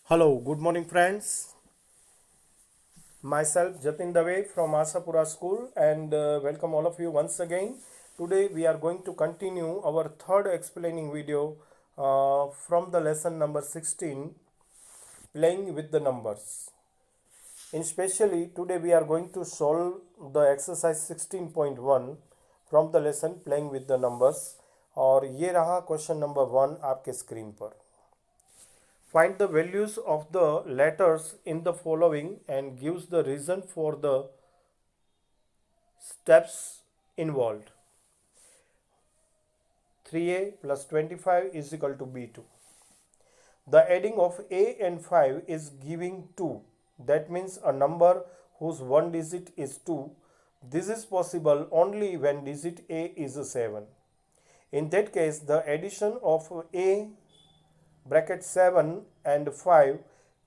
Hello, good morning, friends. Myself Jatin Dave from Asapura School, and welcome all of you once again. Today, we are going to continue our third explaining video from the lesson number 16, playing with the numbers. In specially, today we are going to solve the exercise 16.1 from the lesson playing with the numbers. और ये रहा question number 1 आपके screen पर. Find the values of the letters in the following and gives the reason for the steps involved. 3a plus 25 is equal to b2. The adding of a and 5 is giving 2. That means a number whose one digit is 2. This is possible only when digit a is 7. In that case, the addition of a bracket 7 and 5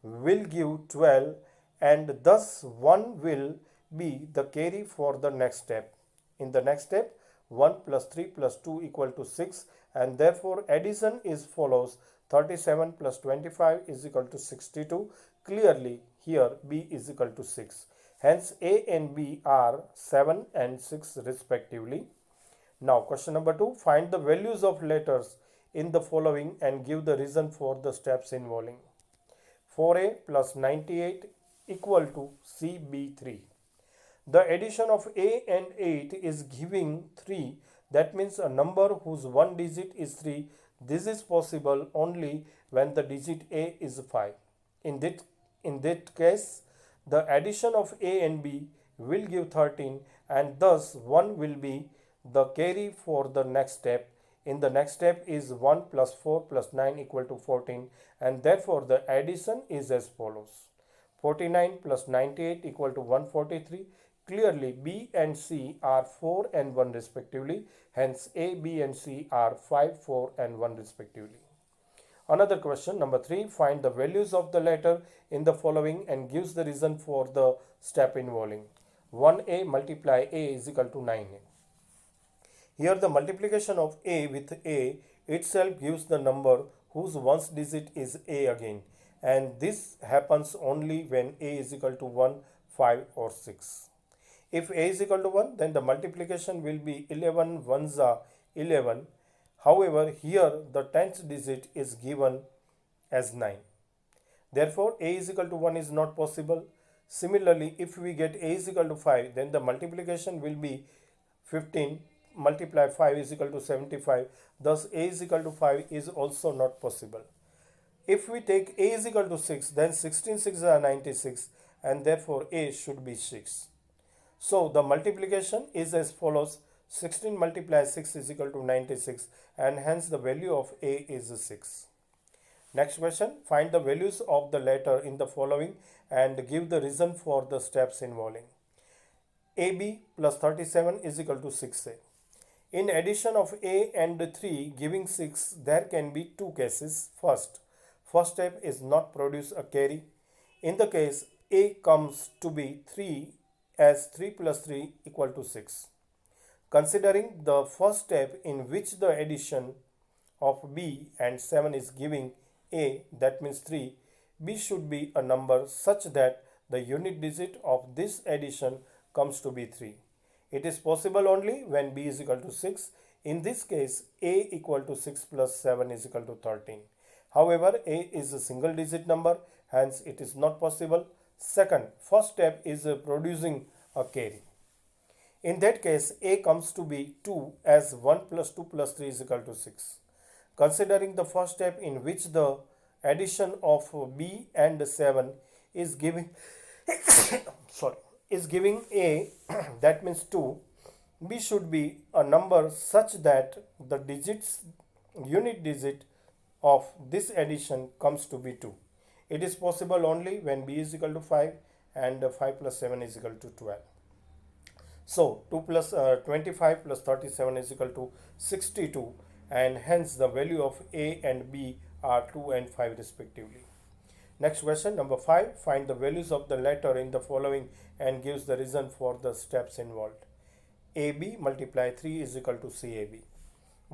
will give 12, and thus 1 will be the carry for the next step. In the next step, 1 plus 3 plus 2 equal to 6, and therefore addition is follows. 37 plus 25 is equal to 62. Clearly here b is equal to 6. Hence a and b are 7 and 6 respectively. Now question number 2, find the values of letters in the following and give the reason for the steps involving. 4a plus 98 equal to cb3. The addition of a and 8 is giving 3. That means a number whose one digit is 3. This is possible only when the digit a is 5. In that case, the addition of a and b will give 13, and thus 1 will be the carry for the next step. In the next step is 1 plus 4 plus 9 equal to 14, and therefore the addition is as follows. 49 plus 98 equal to 143. Clearly b and c are 4 and 1 respectively. Hence a, b and c are 5, 4 and 1 respectively. Another question, number 3, find the values of the letter in the following and gives the reason for the step involving. 1a multiply a is equal to 9a. Here the multiplication of a with a itself gives the number whose ones digit is a again, and this happens only when a is equal to 1, 5 or 6. If a is equal to 1, then the multiplication will be 11 ones are 11. However, here the 10th digit is given as 9. Therefore, a is equal to 1 is not possible. Similarly, if we get a is equal to 5, then the multiplication will be 15 multiply 5 is equal to 75. Thus a is equal to 5 is also not possible. If we take a is equal to 6, then 16 6 are 96, and therefore a should be 6. So the multiplication is as follows. 16 multiply 6 is equal to 96, and hence the value of a is 6. Next question, find the values of the letter in the following and give the reason for the steps involving. AB plus 37 is equal to 6a. In addition of a and 3 giving 6, there can be two cases. First step is not produce a carry. In the case a comes to be 3, as 3 plus 3 equal to 6. Considering the first step in which the addition of b and 7 is giving a, that means 3, b should be a number such that the unit digit of this addition comes to be 3. It is possible only when b is equal to 6. In this case, a equal to 6 plus 7 is equal to 13. However, a is a single digit number, hence it is not possible. Second, first step is producing a carry. In that case, a comes to be 2, as 1 plus 2 plus 3 is equal to 6. Considering the first step in which the addition of b and 7 is giving is giving a, that means 2, b should be a number such that the unit digit of this addition comes to be 2. It is possible only when b is equal to 5 and 5 plus 7 is equal to 12. So 2 plus 25 plus 37 is equal to 62, and hence the value of a and b are 2 and 5 respectively. Next question, number 5, find the values of the letter in the following and gives the reason for the steps involved. AB multiply 3 is equal to CAB.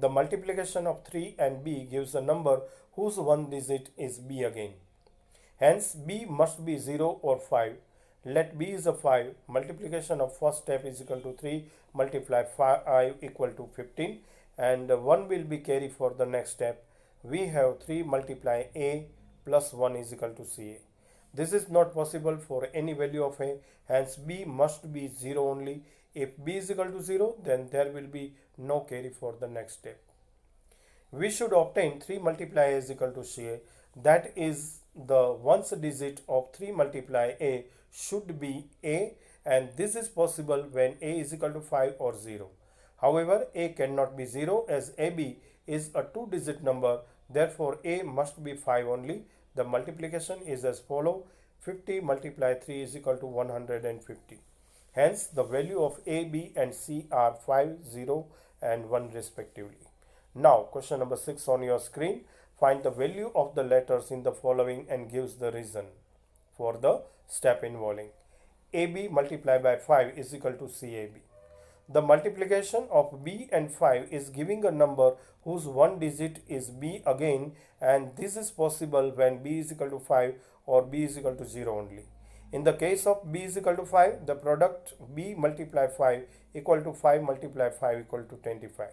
The multiplication of 3 and b gives a number whose one digit is b again. Hence, b must be 0 or 5. Let b is a 5. Multiplication of first step is equal to 3 multiply 5 equal to 15, and 1 will be carry for the next step. We have 3 multiply a plus 1 is equal to ca. This is not possible for any value of a, hence b must be 0 only. If b is equal to 0, then there will be no carry for the next step. We should obtain 3 multiply a is equal to ca. That is, the ones digit of 3 multiply a should be a, and this is possible when a is equal to 5 or 0. However, a cannot be 0 as ab is a 2-digit number, therefore a must be 5 only. The multiplication is as follow: 50 multiply 3 is equal to 150. Hence, the value of a, b and c are 5, 0 and 1 respectively. Now, question number 6 on your screen. Find the value of the letters in the following and gives the reason for the step involving AB multiplied by 5 is equal to CAB. The multiplication of B and 5 is giving a number whose one digit is B again, and this is possible when B is equal to 5 or B is equal to 0 only. In the case of B is equal to 5, the product B multiply 5 equal to 5 multiply 5 equal to 25.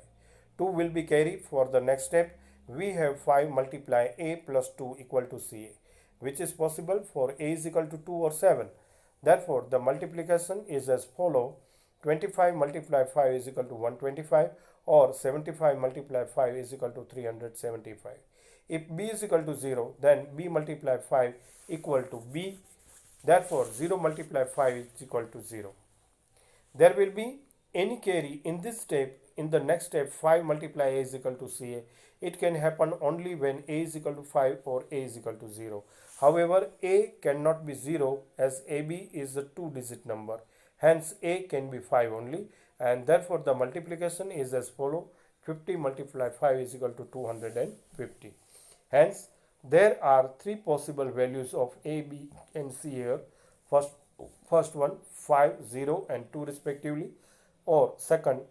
2 will be carried for the next step. We have 5 multiply a plus 2 equal to ca, which is possible for a is equal to 2 or 7. Therefore, the multiplication is as follow: 25 multiply 5 is equal to 125, or 75 multiply 5 is equal to 375. If b is equal to 0, then b multiply 5 equal to b. Therefore, 0 multiply 5 is equal to 0. There will be any carry in this step. In the next step, 5 multiply a is equal to ca. It can happen only when a is equal to 5 or a is equal to 0. However, a cannot be 0 as ab is a 2-digit number. Hence, a can be 5 only, and therefore the multiplication is as follow: 50 multiply 5 is equal to 250. Hence, there are 3 possible values of a, b and c here. First one 5, 0 and 2 respectively, or second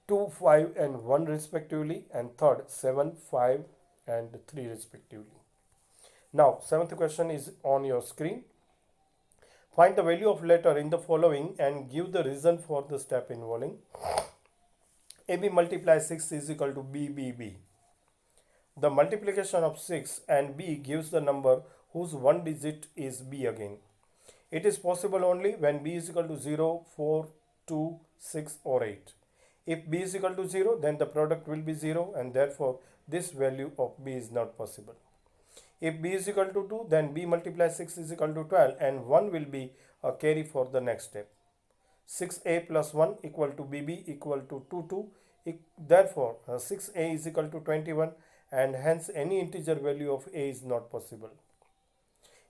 2, 5 and 1 respectively, and third 7, 5 and 3 respectively. Now, seventh question is on your screen. Find the value of letter in the following and give the reason for the step involving AB multiply 6 is equal to BBB. The multiplication of 6 and B gives the number whose one digit is B again. It is possible only when B is equal to 0, 4, 2, 6 or 8. If B is equal to 0, then the product will be 0, and therefore this value of B is not possible. If B is equal to 2, then B multiply 6 is equal to 12, and 1 will be a carry for the next step. 6a plus 1 equal to bb equal to 2. Therefore, 6a is equal to 21, and hence any integer value of a is not possible.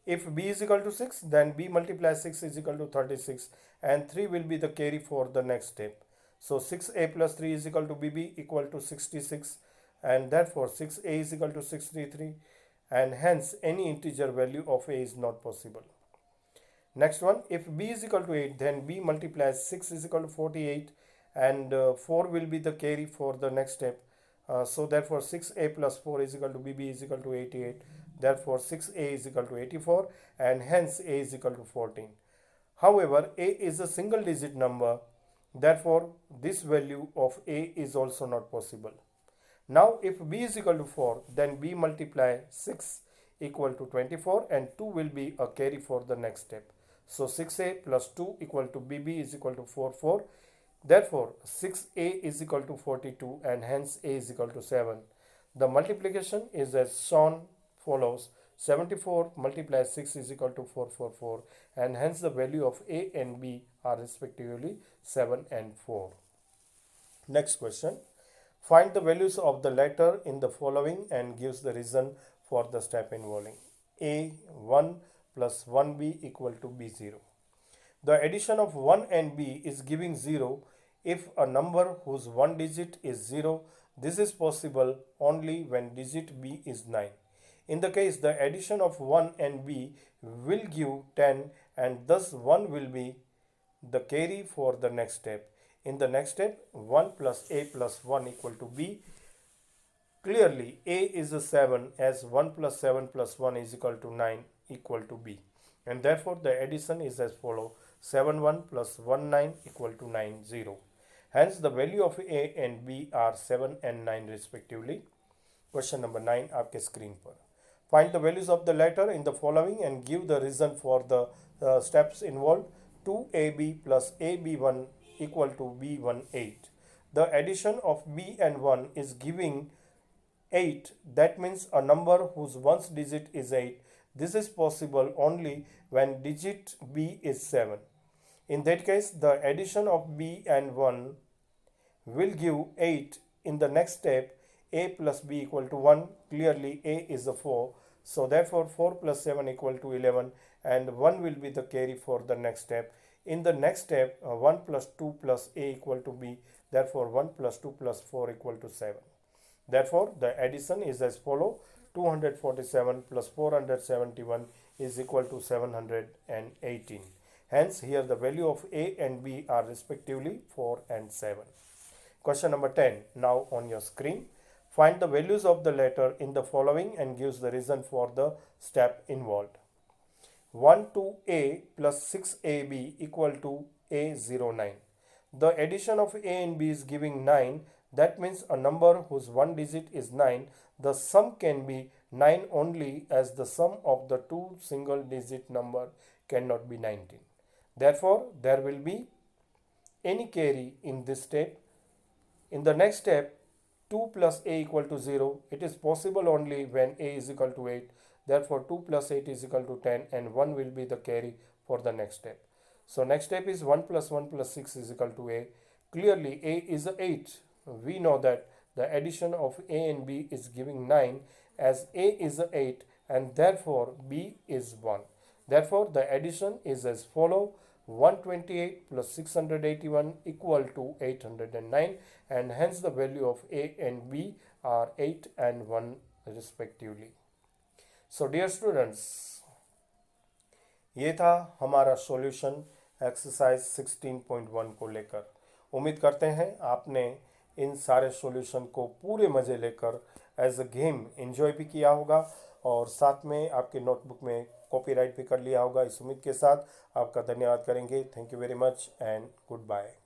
If b is equal to 6, then b multiply 6 is equal to 36, and 3 will be the carry for the next step. So 6a plus 3 is equal to bb equal to 66, and therefore 6a is equal to 63, and hence any integer value of a is not possible. Next one, if b is equal to 8, then b multiplies 6 is equal to 48, and 4 will be the carry for the next step. So therefore 6a plus 4 is equal to bb is equal to 88. Therefore 6a is equal to 84, and hence a is equal to 14. However, a is a single digit number, therefore this value of a is also not possible. Now if b is equal to 4, then b multiply 6 equal to 24, and 2 will be a carry for the next step. So 6a plus 2 equal to bb is equal to 4. Therefore 6a is equal to 42, and hence a is equal to 7. The multiplication is as shown follows: 74 multiply 6 is equal to 444, and hence the value of a and b are respectively 7 and 4. Next question. Find the values of the letter in the following and gives the reason for the step involving a 1 plus 1b equal to b0. The addition of 1 and b is giving 0 if a number whose one digit is 0. This is possible only when digit b is 9. In the case, the addition of 1 and b will give 10, and thus 1 will be the carry for the next step. In the next step, 1 plus a plus 1 equal to b. Clearly, A is a 7 as 1 plus 7 plus 1 is equal to 9 equal to B. And therefore, the addition is as follow: 7 1 plus 1 9 equal to 9 0. Hence, the value of A and B are 7 and 9 respectively. Question number 9 आपके screen पर. Find the values of the letter in the following and give the reason for the steps involved. 2AB plus AB1 equal to B18. The addition of B and 1 is giving 8. That means a number whose ones digit is 8. This is possible only when digit B is 7. In that case, the addition of B and 1 will give 8. In the next step, A plus B equal to 1. Clearly, A is a 4. So therefore, 4 plus 7 equal to 11, and 1 will be the carry for the next step. In the next step, 1 plus 2 plus A equal to B. Therefore, 1 plus 2 plus 4 equal to 7. Therefore, the addition is as follow: 247 plus 471 is equal to 718. Hence, here the value of A and B are respectively 4 and 7. Question number 10 now on your screen. Find the values of the letter in the following and gives the reason for the step involved. 1 to A plus 6AB equal to A09. The addition of A and B is giving 9. That means a number whose one digit is 9. The sum can be 9 only, as the sum of the two single digit number cannot be 19. Therefore, there will be any carry in this step. In the next step, 2 plus A equal to 0. It is possible only when A is equal to 8. Therefore, 2 plus 8 is equal to 10, and 1 will be the carry for the next step. So next step is 1 plus 1 plus 6 is equal to A. Clearly, A is 8. We know that the addition of A and B is giving 9, as A is 8 and therefore B is 1. Therefore, the addition is as follow: 128 plus 681 equal to 809, and hence the value of A and B are 8 and 1 respectively. So dear students, ये था हमारा solution exercise 16.1 को लेकर. उम्मीद करते हैं आपने इन सारे सॉल्यूशन को पूरे मज़े लेकर एज अ गेम एंजॉय भी किया होगा, और साथ में आपके नोटबुक में कॉपीराइट भी कर लिया होगा. इस उम्मीद के साथ आपका धन्यवाद करेंगे. Thank you very much and good bye.